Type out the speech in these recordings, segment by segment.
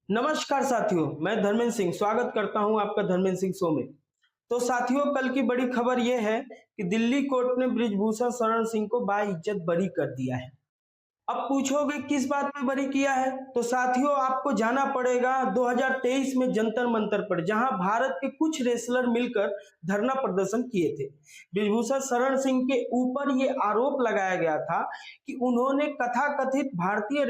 नमस्कार साथियों, मैं धर्मेंद्र सिंह स्वागत करता हूं आपका धर्मेंद्र सिंह शो में। तो साथियों, कल की बड़ी खबर यह है कि दिल्ली कोर्ट ने बृजभूषण शरण सिंह को बाइज्जत बरी कर दिया है। अब पूछोगे किस बात पे बरी किया है, तो साथियों आपको जाना पड़ेगा 2023 में जंतर मंतर पर, जहां भारत के कुछ रेसलर मिलकर धरना प्रदर्शन किए थे। बृजभूषण शरण सिंह के ऊपर ये आरोप लगाया गया था कि उन्होंने कथाकथित भारतीय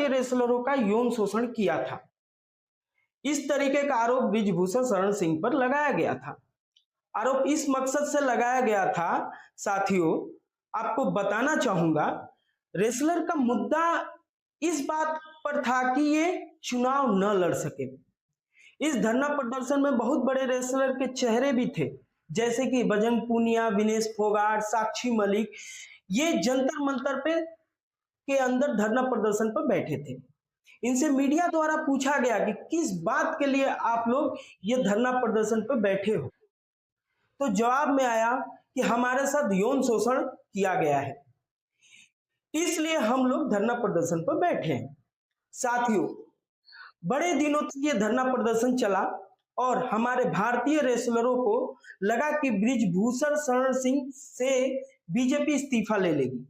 रेसलरों का यौन शोषण किया था। इस तरीके का आरोप बृजभूषण शरण सिंह पर लगाया गया था। आरोप इस मकसद से लगाया गया था साथियों, आपको बताना चाहूंगा, रेसलर का मुद्दा इस बात पर था कि ये चुनाव न लड़ सके। इस धरना प्रदर्शन में बहुत बड़े रेसलर के चेहरे भी थे, जैसे कि बजरंग पूनिया, विनेश फोगाट, साक्षी मलिक। ये जंतर मंतर पे के अंदर धरना प्रदर्शन पर बैठे थे। इनसे मीडिया द्वारा पूछा गया कि किस बात के लिए आप लोग ये धरना प्रदर्शन पर बैठे हो, तो जवाब में आया कि हमारे साथ यौन शोषण किया गया है, इसलिए हम लोग धरना प्रदर्शन पर बैठे हैं। साथियों, बड़े दिनों तक ये धरना प्रदर्शन चला और हमारे भारतीय रेसलरों को लगा कि बृजभूषण शरण सिंह से बीजेपी इस्तीफा ले लेगी,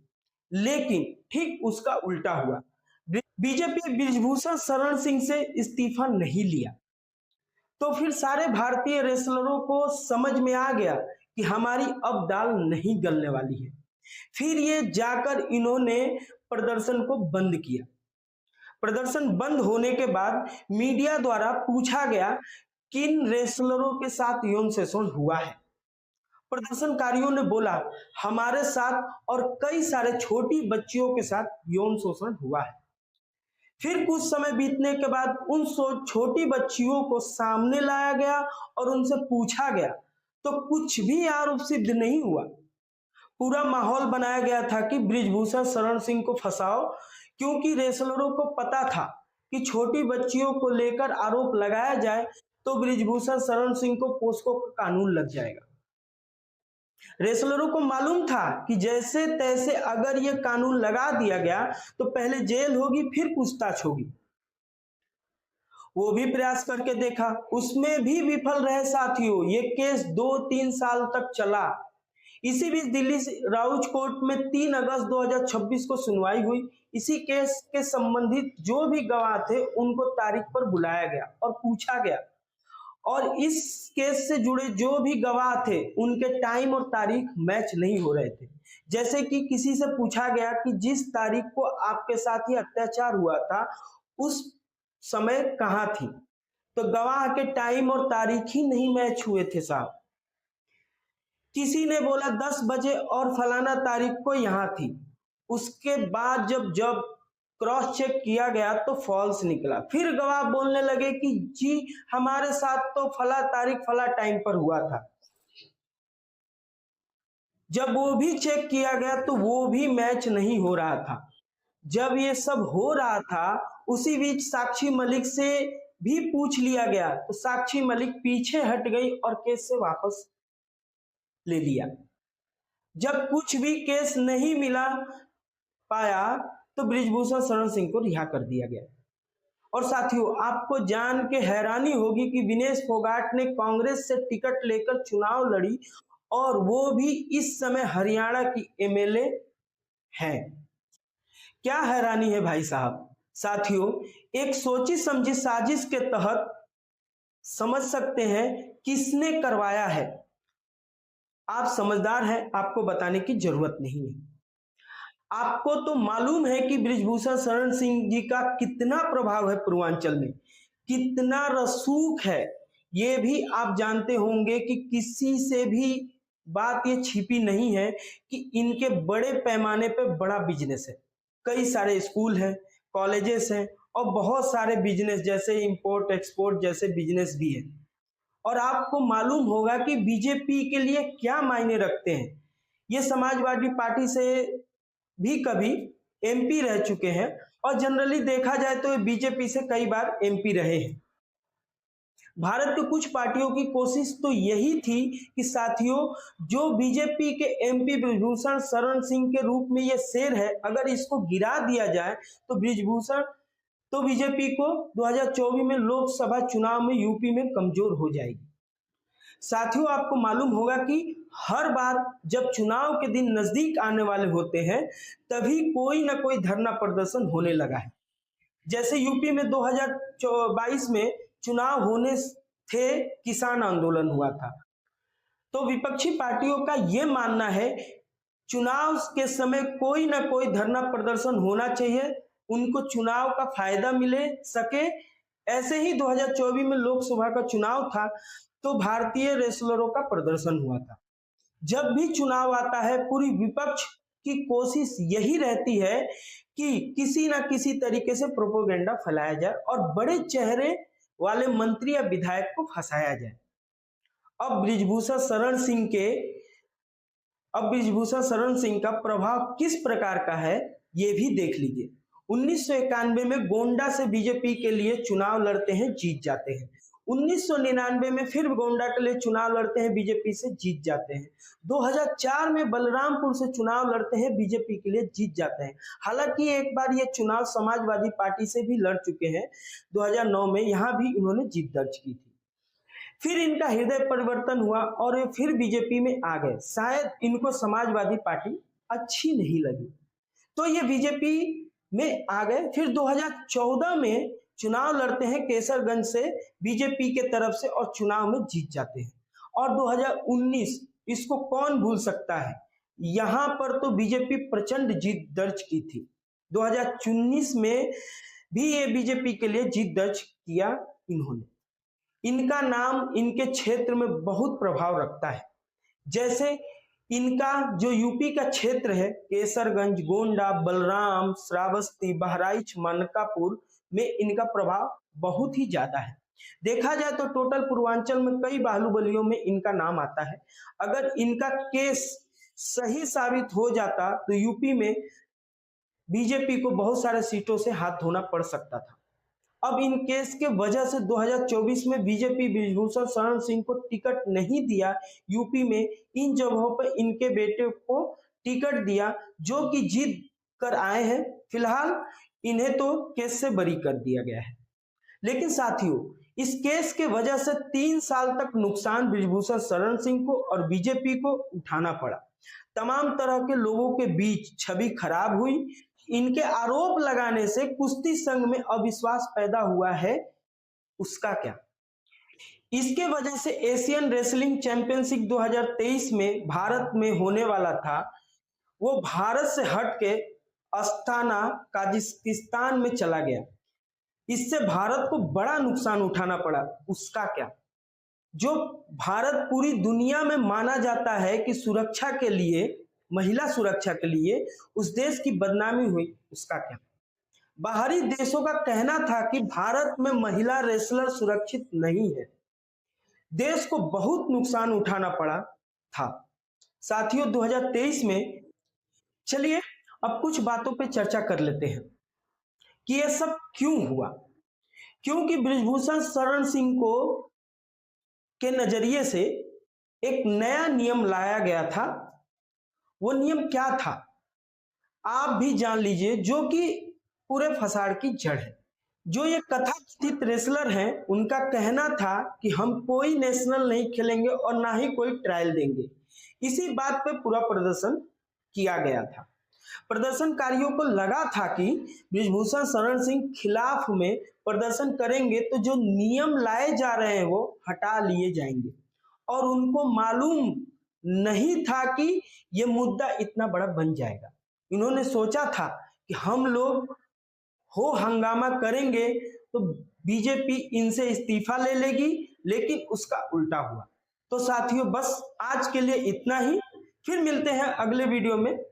लेकिन ठीक उसका उल्टा हुआ। बीजेपी बृजभूषण शरण सिंह से इस्तीफा नहीं लिया। तो फिर सारे भारतीय रेसलरों को समझ में आ गया कि हमारी अब दाल नहीं गलने वाली है। फिर ये जाकर इन्होंने प्रदर्शन को बंद किया। प्रदर्शन बंद होने के बाद मीडिया द्वारा पूछा गया किन रेसलरों के साथ यौन शोषण हुआ है। प्रदर्शनकारियों ने बोला हमारे साथ और कई सारे छोटी बच्चियों के साथ यौन शोषण हुआ है। फिर कुछ समय बीतने के बाद उन छोटी बच्चियों को सामने लाया गया और उनसे पूछा गया, तो कुछ भी आरोप सिद्ध नहीं हुआ। पूरा माहौल बनाया गया था कि बृजभूषण शरण सिंह को फंसाओ, क्योंकि रेसलरों को पता था कि छोटी बच्चियों को लेकर आरोप लगाया जाए तो बृजभूषण शरण सिंह को पोस्को का कानून लग जाएगा। रेसलरों को मालूम था कि जैसे तैसे अगर ये कानून लगा दिया गया तो पहले जेल होगी, फिर पूछताछ होगी। वो भी प्रयास करके देखा, उसमें भी विफल रहे साथियों। ये केस 2-3 साल तक चला। इसी बीच दिल्ली राउज कोर्ट में 3 अगस्त 2026 को सुनवाई हुई। इसी केस के संबंधित जो भी गवाह थे उनको तारीख पर बुलाया गया और पूछा गया, और इस केस से जुड़े जो भी गवाह थे उनके टाइम और तारीख मैच नहीं हो रहे थे। जैसे कि किसी से पूछा गया कि जिस तारीख को आपके साथ ही अत्याचार हुआ था उस समय कहां थी, तो गवाह के टाइम और तारीख ही नहीं मैच हुए थे साहब। किसी ने बोला 10 बजे और फलाना तारीख को यहां थी, उसके बाद जब जब क्रॉस चेक किया गया तो फॉल्स निकला। फिर गवाह बोलने लगे कि जी हमारे साथ तो फला तारीख फला टाइम पर हुआ था। जब वो भी चेक किया गया तो वो भी मैच नहीं हो रहा था। जब ये सब हो रहा था उसी बीच साक्षी मलिक से भी पूछ लिया गया, तो साक्षी मलिक पीछे हट गई और केस से वापस ले लिया। जब कुछ भी केस नहीं मिला पाया तो बृजभूषण शरण सिंह को रिहा कर दिया गया। और साथियों, आपको जान के हैरानी होगी कि विनेश फोगाट ने कांग्रेस से टिकट लेकर चुनाव लड़ी, और वो भी इस समय हरियाणा की एमएलए है। क्या हैरानी है भाई साहब। साथियों, एक सोची समझी साजिश के तहत समझ सकते हैं किसने करवाया है। आप समझदार हैं, आपको बताने की जरूरत नहीं है। आपको तो मालूम है कि बृजभूषण शरण सिंह जी का कितना प्रभाव है पूर्वांचल में, कितना रसूख है। ये भी आप जानते होंगे कि किसी से भी बात ये छिपी नहीं है कि इनके बड़े पैमाने पे बड़ा बिजनेस है। कई सारे स्कूल हैं, कॉलेजेस हैं और बहुत सारे बिजनेस जैसे इंपोर्ट एक्सपोर्ट जैसे बिजनेस भी है। और आपको मालूम होगा कि बीजेपी के लिए क्या मायने रखते हैं। ये समाजवादी पार्टी से भी कभी एमपी रह चुके हैं, और जनरली देखा जाए तो बीजेपी से कई बार एमपी रहे हैं। भारत की कुछ पार्टियों की कोशिश तो यही थी कि साथियों, जो बीजेपी के एमपी बृजभूषण शरण सिंह के रूप में ये शेर है, अगर इसको गिरा दिया जाए तो बृजभूषण तो बीजेपी को 2024 में लोकसभा चुनाव में यूपी में कमजोर हो जाएगी। साथियों, आपको मालूम होगा कि हर बार जब चुनाव के दिन नजदीक आने वाले होते हैं तभी कोई ना कोई धरना प्रदर्शन होने लगा है। जैसे यूपी में 2022 में चुनाव होने थे, किसान आंदोलन हुआ था, तो विपक्षी पार्टियों का यह मानना है चुनाव के समय कोई ना कोई धरना प्रदर्शन होना चाहिए, उनको चुनाव का फायदा मिले सके। ऐसे ही 2024 में लोकसभा का चुनाव था तो भारतीय रेसलरों का प्रदर्शन हुआ था। जब भी चुनाव आता है पूरी विपक्ष की कोशिश यही रहती है कि किसी ना किसी तरीके से प्रोपेगेंडा फैलाया जाए और बड़े चेहरे वाले मंत्री या विधायक को फंसाया जाए। अब ब्रिजभूषण शरण सिंह का प्रभाव किस प्रकार का है ये भी देख लीजिए। 1991 में गोंडा से बीजेपी के लिए चुनाव लड़ते हैं, जीत जाते हैं। 1999 में फिर गोंडा के लिए चुनाव लड़ते हैं, बीजेपी से जीत जाते हैं। 2004 में बलरामपुर से चुनाव लड़ते हैं, बीजेपी के लिए जीत जाते हैं। हालांकि एक बार ये चुनाव समाजवादी पार्टी से भी लड़ चुके हैं 2009 में, यहां भी इन्होंने जीत दर्ज की थी। फिर इनका हृदय परिवर्तन हुआ और ये फिर बीजेपी में आ गए। शायद इनको समाजवादी पार्टी अच्छी नहीं लगी तो ये बीजेपी में आ गए। फिर 2014 में चुनाव लड़ते हैं केसरगंज से बीजेपी के तरफ से और चुनाव में जीत जाते हैं। और 2019, इसको कौन भूल सकता है, यहां पर तो बीजेपी प्रचंड जीत दर्ज की थी। 2019 में भी ये बीजेपी के लिए जीत दर्ज किया इन्होंने। इनका नाम इनके क्षेत्र में बहुत प्रभाव रखता है। जैसे इनका जो यूपी का क्षेत्र है, केसरगंज, गोंडा, बलराम, श्रावस्ती, बहराइच, मानकापुर में इनका प्रभाव बहुत ही ज्यादा है। देखा जाए तो टोटल पूर्वांचल में कई बाहुबलियों में इनका नाम आता है। अगर इनका केस सही साबित हो जाता तो यूपी में बीजेपी को बहुत सारे सीटों से हाथ धोना पड़ सकता था। अब इन केस के वजह से 2024 में बीजेपी ब्रिजभूषण शरण सिंह को टिकट नहीं दिया यूपी में। इन जगहों पर इनके बेटे को टिकट दिया जो कि जीत कर आए हैं। फिलहाल इन्हें तो केस से बरी कर दिया गया है। लेकिन साथियों, इस केस के वजह से 3 साल तक नुकसान ब्रिजभूषण शरण सिंह को और बीजेपी को उठाना पड़ा। तमाम तरह के लोगों के बीच छवि खराब हुई। इनके आरोप लगाने से कुश्ती संघ में अविश्वास पैदा हुआ है, उसका क्या? इसके वजह से एशियन रेसलिंग चैंपियनशिप 2023 में भारत में होने वाला था, वो भारत से हट के अस्ताना काजाकिस्तान में चला गया। इससे भारत को बड़ा नुकसान उठाना पड़ा, उसका क्या? जो भारत पूरी दुनिया में माना जाता है कि सुरक्षा के लिए, महिला सुरक्षा के लिए उस देश की बदनामी हुई, उसका क्या? बाहरी देशों का कहना था कि भारत में महिला रेसलर सुरक्षित नहीं है। देश को बहुत नुकसान उठाना पड़ा था। साथियों, 2023 में चलिए अब कुछ बातों पे चर्चा कर लेते हैं कि यह सब क्यों हुआ। क्योंकि ब्रिजभूषण शरण सिंह को के नजरिए से एक नया नियम लाया गया था। वो नियम क्या था आप भी जान लीजिए, जो कि पूरे फसाद की जड़ है। जो ये कथाकथित रेसलर हैं, उनका कहना था कि हम कोई नेशनल नहीं खेलेंगे और ना ही कोई ट्रायल देंगे। इसी बात पे पूरा प्रदर्शन किया गया था। प्रदर्शनकारियों को लगा था कि ब्रिजभूषण शरण सिंह खिलाफ में प्रदर्शन करेंगे तो जो नियम लाए जा रहे हैं वो हटा लिए जाएंगे, और उनको मालूम नहीं था कि ये मुद्दा इतना बड़ा बन जाएगा। इन्होंने सोचा था कि हम लोग हो हंगामा करेंगे तो बीजेपी इनसे इस्तीफा ले लेगी, लेकिन उसका उल्टा हुआ। तो साथियों, बस आज के लिए इतना ही। फिर मिलते हैं अगले वीडियो में।